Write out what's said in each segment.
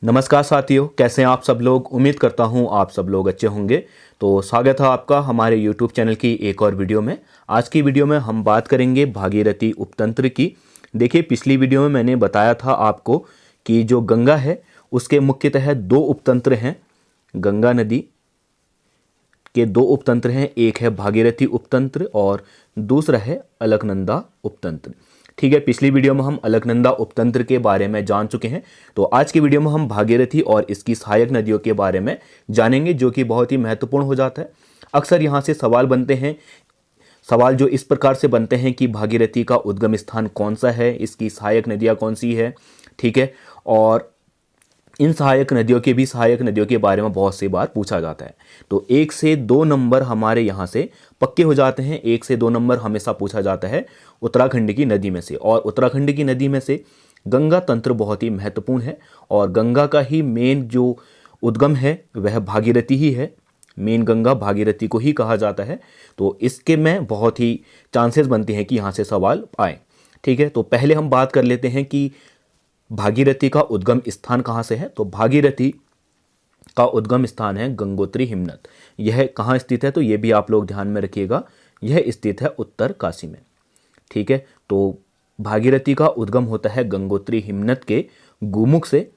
नमस्कार साथियों, कैसे हैं आप सब लोग। उम्मीद करता हूं आप सब लोग अच्छे होंगे। तो स्वागत है आपका हमारे YouTube चैनल की एक और वीडियो में। आज की वीडियो में हम बात करेंगे भागीरथी उपतंत्र की। देखिए, पिछली वीडियो में मैंने बताया था आपको कि जो गंगा है उसके मुख्यतः दो उपतंत्र हैं। गंगा नदी के दो उपतंत्र हैं, एक है भागीरथी उपतंत्र और दूसरा है अलकनंदा उपतंत्र। ठीक है, पिछली वीडियो में हम अलकनंदा उपतंत्र के बारे में जान चुके हैं। तो आज की वीडियो में हम भागीरथी और इसकी सहायक नदियों के बारे में जानेंगे, जो कि बहुत ही महत्वपूर्ण हो जाता है। अक्सर यहाँ से सवाल बनते हैं। सवाल जो इस प्रकार से बनते हैं कि भागीरथी का उद्गम स्थान कौन सा है, इसकी सहायक नदियाँ कौन सी है। ठीक है, और इन सहायक नदियों के बारे में बहुत सी बार पूछा जाता है। तो 1 से 2 नंबर हमारे यहाँ से पक्के हो जाते हैं। 1 से 2 नंबर हमेशा पूछा जाता है उत्तराखंड की नदी में से, और उत्तराखंड की नदी में से गंगा तंत्र बहुत ही महत्वपूर्ण है। और गंगा का ही मेन जो उद्गम है वह भागीरथी ही है। मेन गंगा भागीरथी को ही कहा जाता है। तो इसके में बहुत ही चांसेस बनते हैं कि यहाँ से सवाल आए। ठीक है, तो पहले हम बात कर लेते हैं कि भागीरथी का उद्गम स्थान कहाँ से है। तो भागीरथी का उद्गम स्थान है गंगोत्री हिमनद। यह कहाँ स्थित है, तो यह भी आप लोग ध्यान में रखिएगा। यह स्थित है उत्तरकाशी में। ठीक है, तो भागीरथी का उद्गम होता है गंगोत्री हिमनद के गोमुख से,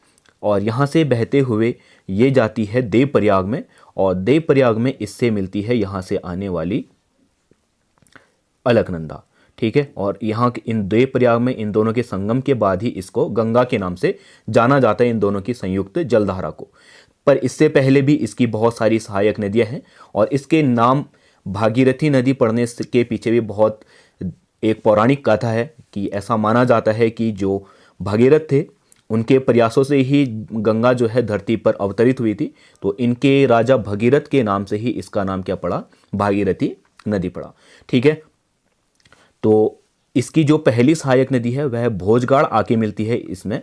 और यहाँ से बहते हुए ये जाती है देवप्रयाग में, और देवप्रयाग में इससे मिलती है यहाँ से आने वाली अलकनंदा। ठीक है, और यहाँ इन देवप्रयाग में इन दोनों के संगम के बाद ही इसको गंगा के नाम से जाना जाता है, इन दोनों की संयुक्त जलधारा को। पर इससे पहले भी इसकी बहुत सारी सहायक नदियाँ हैं, और इसके नाम भागीरथी नदी पड़ने के पीछे भी बहुत एक पौराणिक कथा है कि ऐसा माना जाता है कि जो भागीरथ थे उनके प्रयासों से ही गंगा जो है धरती पर अवतरित हुई थी। तो इनके राजा भगीरथ के नाम से ही इसका नाम क्या पड़ा, भागीरथी नदी पड़ा। ठीक है, तो इसकी जो पहली सहायक नदी है वह भोजगाड़ आके मिलती है इसमें,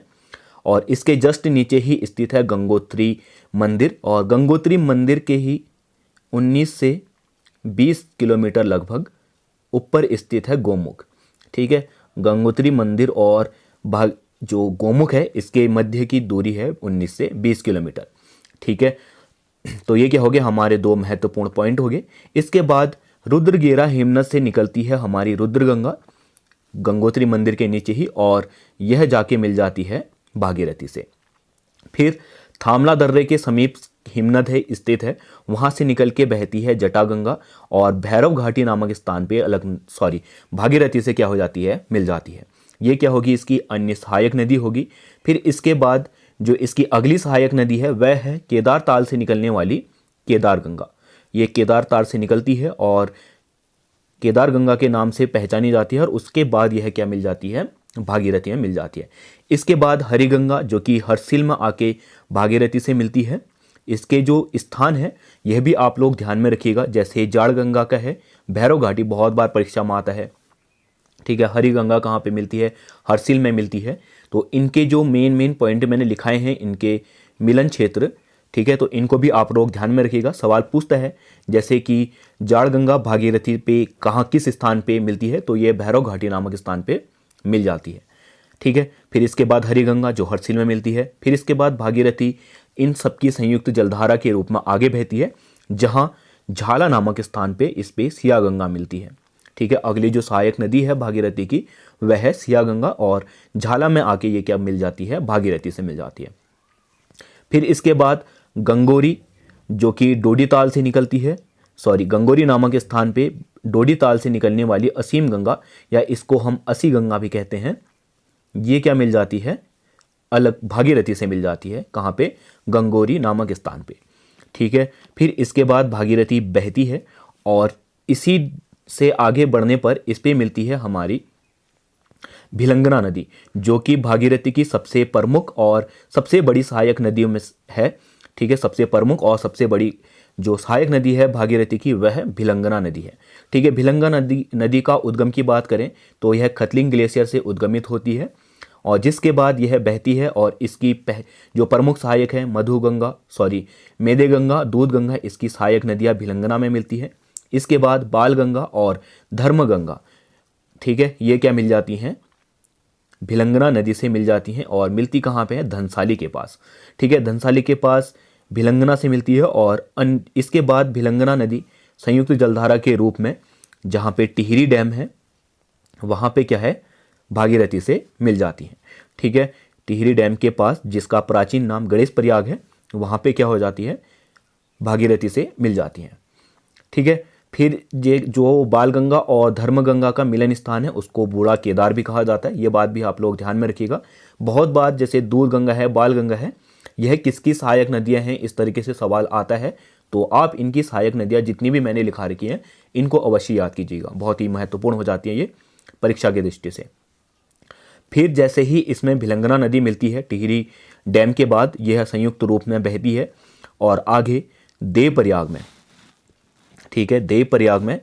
और इसके जस्ट नीचे ही स्थित है गंगोत्री मंदिर, और गंगोत्री मंदिर के ही 19 से 20 किलोमीटर लगभग ऊपर स्थित है गोमुख। ठीक है, गंगोत्री मंदिर और जो गोमुख है इसके मध्य की दूरी है 19 से 20 किलोमीटर। ठीक है, तो ये क्या हो गया, हमारे दो महत्वपूर्ण पॉइंट हो गए। इसके बाद रुद्रगेरा हिमनद से निकलती है हमारी रुद्रगंगा गंगोत्री मंदिर के नीचे ही, और यह जाके मिल जाती है भागीरथी से। फिर थामला दर्रे के समीप हिमनद है स्थित है, वहां से निकल के बहती है जटागंगा, और भैरव घाटी नामक स्थान पे भागीरथी से क्या हो जाती है, मिल जाती है। ये क्या होगी, इसकी अन्य सहायक नदी होगी। फिर इसके बाद जो इसकी अगली सहायक नदी है वह है केदार ताल से निकलने वाली केदार गंगा। ये केदार ताल से निकलती है और केदार गंगा के नाम से पहचानी जाती है, और उसके बाद यह क्या मिल जाती है, भागीरथी में मिल जाती है। इसके बाद हरिगंगा जो कि हरसिल में आके भागीरथी से मिलती है। इसके जो स्थान है यह भी आप लोग ध्यान में रखिएगा, जैसे जाड़ गंगा का है भैरव घाटी, बहुत बार परीक्षा में आता है। ठीक है, हरिगंगा कहाँ पे मिलती है, हरसिल में मिलती है। तो इनके जो मेन पॉइंट मैंने लिखाए हैं, इनके मिलन क्षेत्र, ठीक है, तो इनको भी आप लोग ध्यान में रखिएगा। सवाल पूछता है जैसे कि जाड़ गंगा भागीरथी पे कहाँ किस स्थान पे मिलती है, तो ये भैरव घाटी नामक स्थान पे मिल जाती है। ठीक है, फिर इसके बाद हरिगंगा जो हरसिल में मिलती है। फिर इसके बाद भागीरथी इन सबकी संयुक्त जलधारा के रूप में आगे बहती है, जहाँ झाला नामक स्थान पे इस पे सिया गंगा मिलती है। ठीक है, अगली जो सहायक नदी है भागीरथी की वह है सिया गंगा, और झाला में आके ये क्या मिल जाती है, भागीरथी से मिल जाती है। फिर इसके बाद गंगोरी जो कि डोडीताल से निकलती है, गंगोरी नामक स्थान पे डोडीताल से निकलने वाली असीम गंगा, या इसको हम असी गंगा भी कहते हैं, ये क्या मिल जाती है, अलग भागीरथी से मिल जाती है। कहाँ पे, गंगोरी नामक स्थान पे। ठीक है, फिर इसके बाद भागीरथी बहती है, और इसी से आगे बढ़ने पर इस पे मिलती है हमारी भिलंगना नदी, जो कि भागीरथी की सबसे प्रमुख और सबसे बड़ी सहायक नदियों में है। ठीक है, सबसे प्रमुख और सबसे बड़ी जो सहायक नदी है भागीरथी की वह भिलंगना नदी है। ठीक है, भिलंगना नदी का उद्गम की बात करें तो यह खतलिंग ग्लेशियर से उद्गमित होती है, और जिसके बाद यह बहती है, और इसकी जो प्रमुख सहायक है मेदेगंगा, दूधगंगा, इसकी सहायक नदियाँ भिलंगना में मिलती है। इसके बाद बाल गंगा और धर्मगंगा, ठीक है, ये क्या मिल जाती हैं, भिलंगना नदी से मिल जाती हैं और मिलती कहाँ पे है, धनसाली के पास। ठीक है, धनसाली के पास भिलंगना से मिलती है और इसके बाद भिलंगना नदी संयुक्त जलधारा के रूप में जहाँ पे टिहरी डैम है वहाँ पे क्या है, भागीरथी से मिल जाती हैं। ठीक है, टिहरी डैम के पास जिसका प्राचीन नाम गणेश प्रयाग है, वहाँ पे क्या हो जाती है, भागीरथी से मिल जाती हैं। ठीक है, फिर ये जो बालगंगा और धर्मगंगा का मिलन स्थान है उसको बूढ़ा केदार भी कहा जाता है। ये बात भी आप लोग ध्यान में रखिएगा। बहुत बार जैसे दूध गंगा है, बालगंगा है, यह किसकी सहायक नदियां हैं, इस तरीके से सवाल आता है, तो आप इनकी सहायक नदियां जितनी भी मैंने लिखा रखी हैं इनको अवश्य याद कीजिएगा, बहुत ही महत्वपूर्ण हो जाती है ये परीक्षा की दृष्टि से। फिर जैसे ही इसमें भिलंगना नदी मिलती है टिहरी डैम के बाद, यह संयुक्त रूप में बहती है और आगे देवप्रयाग में, ठीक है, देवप्रयाग में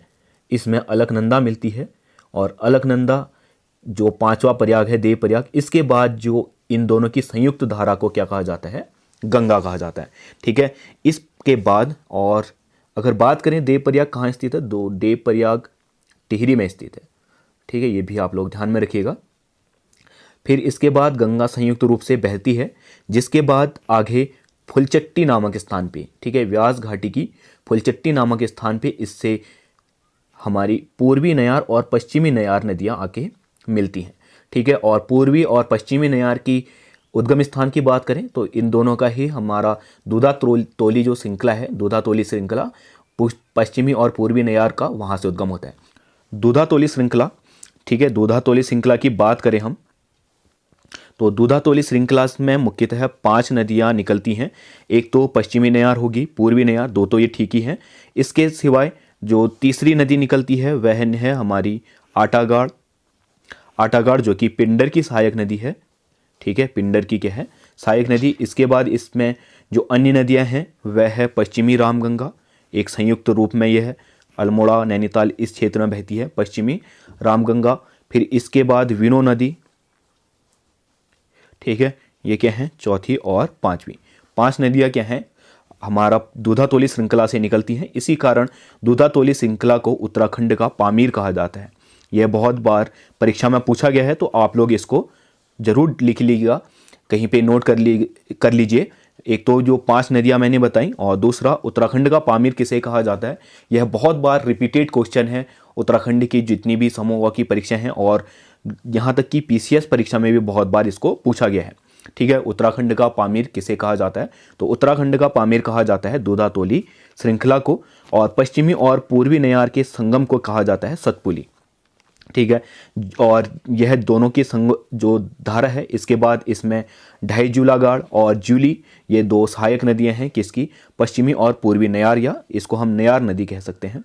इसमें अलकनंदा मिलती है और अलकनंदा जो पांचवा प्रयाग है देवप्रयाग, इसके बाद जो इन दोनों की संयुक्त धारा को क्या कहा जाता है, गंगा कहा जाता है। ठीक है, इसके बाद और अगर बात करें देवप्रयाग कहाँ स्थित है, दो देवप्रयाग टिहरी में स्थित है। ठीक है, ये भी आप लोग ध्यान में रखिएगा। फिर इसके बाद गंगा संयुक्त रूप से बहती है, जिसके बाद आगे फुलचट्टी नामक स्थान पे, ठीक है, व्यास घाटी की फुलचट्टी नामक स्थान पे इससे हमारी पूर्वी नयार और पश्चिमी नयार नदियां आके मिलती हैं। ठीक है, और पूर्वी और पश्चिमी नयार की उद्गम स्थान की बात करें तो इन दोनों का ही हमारा दूधा तोली जो श्रृंखला है, दूधा तोली श्रृंखला पश्चिमी और पूर्वी नयार का वहाँ से उद्गम होता है। दूधा तोली श्रृंखला, ठीक है, दूधा तोली श्रृंखला की बात करें हम तो दूधा तोली श्रृंखला में मुख्यतः 5 नदियां निकलती हैं। एक तो पश्चिमी नयार होगी, पूर्वी नयार, दो तो ये ठीक ही हैं। इसके सिवाय जो तीसरी नदी निकलती है वह है हमारी आटागाड़, आटागाड़ जो कि पिंडर की सहायक नदी है। ठीक है, पिंडर की क्या है, सहायक नदी। इसके बाद इसमें जो अन्य नदियां हैं वह है पश्चिमी रामगंगा, एक संयुक्त रूप में यह है, अल्मोड़ा नैनीताल इस क्षेत्र में बहती है पश्चिमी रामगंगा। फिर इसके बाद विनो नदी, ठीक है, ये क्या है, चौथी और पांचवी। 5 नदियां क्या हैं, हमारा दूधातोली श्रृंखला से निकलती हैं। इसी कारण दूधातोली श्रृंखला को उत्तराखंड का पामीर कहा जाता है। यह बहुत बार परीक्षा में पूछा गया है, तो आप लोग इसको जरूर लिख लीजिएगा, कहीं पे नोट कर लीजिए। एक तो जो 5 नदियां मैंने बताई और दूसरा उत्तराखंड का पामीर किसे कहा जाता है। यह बहुत बार रिपीटेड क्वेश्चन है उत्तराखंड की जितनी भी समूह की परीक्षा हैं, और यहाँ तक कि पीसीएस परीक्षा में भी बहुत बार इसको पूछा गया है। ठीक है, उत्तराखंड का पामीर किसे कहा जाता है, तो उत्तराखंड का पामीर कहा जाता है दूधातोली श्रृंखला को, और पश्चिमी और पूर्वी नयार के संगम को कहा जाता है सतपुली। ठीक है, और यह दोनों की संग जो धारा है, इसके बाद इसमें ढाई जूलागाड़ और जूली, ये 2 सहायक नदियां हैं किसकी, पश्चिमी और पूर्वी नयार, या इसको हम नयार नदी कह सकते हैं।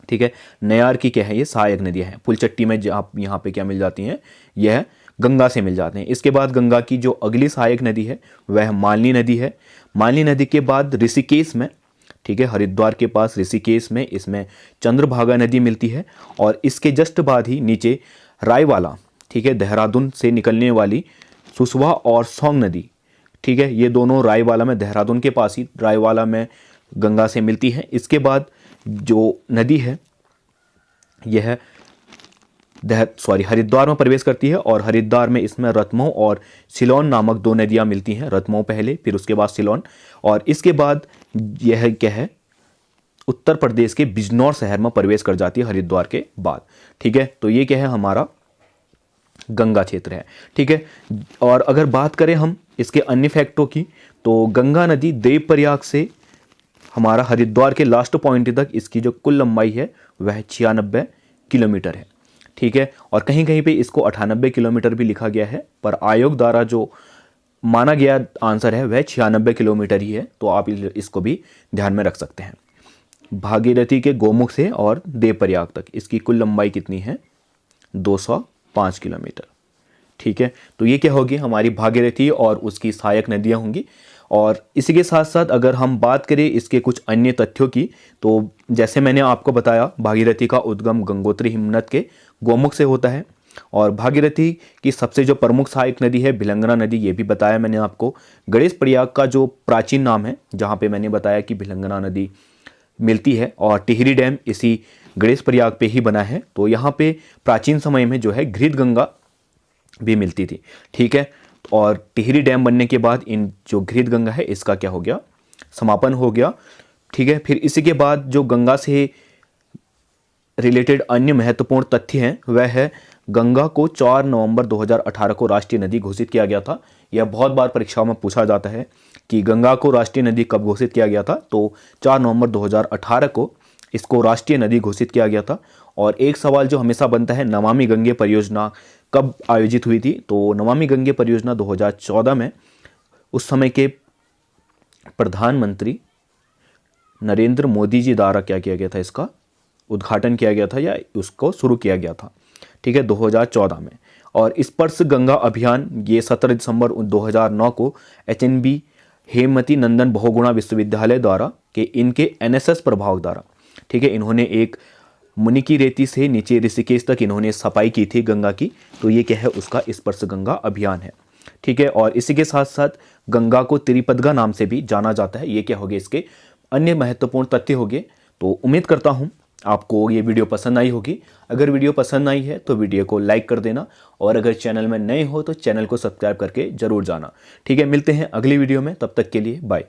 ठीक है, नयार की क्या है, ये सहायक नदियां हैं। फुलचट्टी में आप यहाँ पे क्या मिल जाती हैं, यह गंगा से मिल जाते हैं। इसके बाद गंगा की जो अगली सहायक नदी है वह मालनी नदी है। मालनी नदी के बाद ऋषिकेश में, ठीक है, हरिद्वार के पास ऋषिकेश में इसमें चंद्रभागा नदी मिलती है, और इसके जस्ट बाद ही नीचे रायवाला, ठीक है, देहरादून से निकलने वाली सुसवा और सौंग नदी, ठीक है, ये दोनों रायवाला में, देहरादून के पास ही रायवाला में गंगा से मिलती है। इसके बाद जो नदी है यह हरिद्वार में प्रवेश करती है, और हरिद्वार में इसमें रतमऊ और सिलोन नामक 2 नदियां मिलती हैं। रतमऊ पहले, फिर उसके बाद सिलोन, और इसके बाद यह क्या है, उत्तर प्रदेश के बिजनौर शहर में प्रवेश कर जाती है हरिद्वार के बाद। ठीक है, तो ये क्या है, हमारा गंगा क्षेत्र है। ठीक है, और अगर बात करें हम इसके अन्य फैक्टों की, तो गंगा नदी देवप्रयाग से हमारा हरिद्वार के लास्ट पॉइंट तक इसकी जो कुल लंबाई है वह 96 किलोमीटर है। ठीक है, और कहीं कहीं पे इसको 98 किलोमीटर भी लिखा गया है, पर आयोग द्वारा जो माना गया आंसर है वह 96 किलोमीटर ही है, तो आप इसको भी ध्यान में रख सकते हैं। भागीरथी के गोमुख से और देवप्रयाग तक इसकी कुल लंबाई कितनी है, 205 किलोमीटर। ठीक है, तो ये क्या होगी, हमारी भागीरथी और उसकी सहायक नदियां होंगी। और इसी के साथ साथ अगर हम बात करें इसके कुछ अन्य तथ्यों की, तो जैसे मैंने आपको बताया भागीरथी का उद्गम गंगोत्री हिमनद के गोमुख से होता है, और भागीरथी की सबसे जो प्रमुख सहायक नदी है भिलंगना नदी, ये भी बताया मैंने आपको। गणेश प्रयाग का जो प्राचीन नाम है, जहाँ पे मैंने बताया कि भिलंगना नदी मिलती है, और टिहरी डैम इसी गणेश प्रयाग पे ही बना है। तो यहाँ पे प्राचीन समय में जो है घृत गंगा भी मिलती थी। ठीक है, और टिहरी डैम बनने के बाद इन जो घृत गंगा है इसका क्या हो गया, समापन हो गया। ठीक है, फिर इसी के बाद जो गंगा से रिलेटेड अन्य महत्वपूर्ण तथ्य हैं वह है गंगा को 4 नवंबर 2018 को राष्ट्रीय नदी घोषित किया गया था। यह बहुत बार परीक्षाओं में पूछा जाता है कि गंगा को राष्ट्रीय नदी कब घोषित किया गया था, तो 4 नवंबर 2018 को इसको राष्ट्रीय नदी घोषित किया गया था। और एक सवाल जो हमेशा बनता है, नमामि गंगे परियोजना कब आयोजित हुई थी, तो नमामि गंगे परियोजना 2014 में उस समय के प्रधानमंत्री नरेंद्र मोदी जी द्वारा क्या किया गया था, इसका उद्घाटन किया गया था या उसको शुरू किया गया था। ठीक है, 2014 में। और स्पर्श गंगा अभियान ये 17 दिसंबर 2009 को HNB हेमवती नंदन बहुगुणा विश्वविद्यालय द्वारा के इनके NSS प्रभाग द्वारा, ठीक है, इन्होंने एक मुनि की रेती से नीचे ऋषिकेश तक इन्होंने सफाई की थी गंगा की, तो ये क्या है, उसका स्पर्श गंगा अभियान है। ठीक है, और इसी के साथ साथ गंगा को त्रिपदगा नाम से भी जाना जाता है। ये क्या हो गए, इसके अन्य महत्वपूर्ण तथ्य हो गए। तो उम्मीद करता हूँ आपको ये वीडियो पसंद आई होगी। अगर वीडियो पसंद आई है तो वीडियो को लाइक कर देना, और अगर चैनल में नए हो तो चैनल को सब्सक्राइब करके जरूर जाना। ठीक है, मिलते हैं अगली वीडियो में, तब तक के लिए बाय।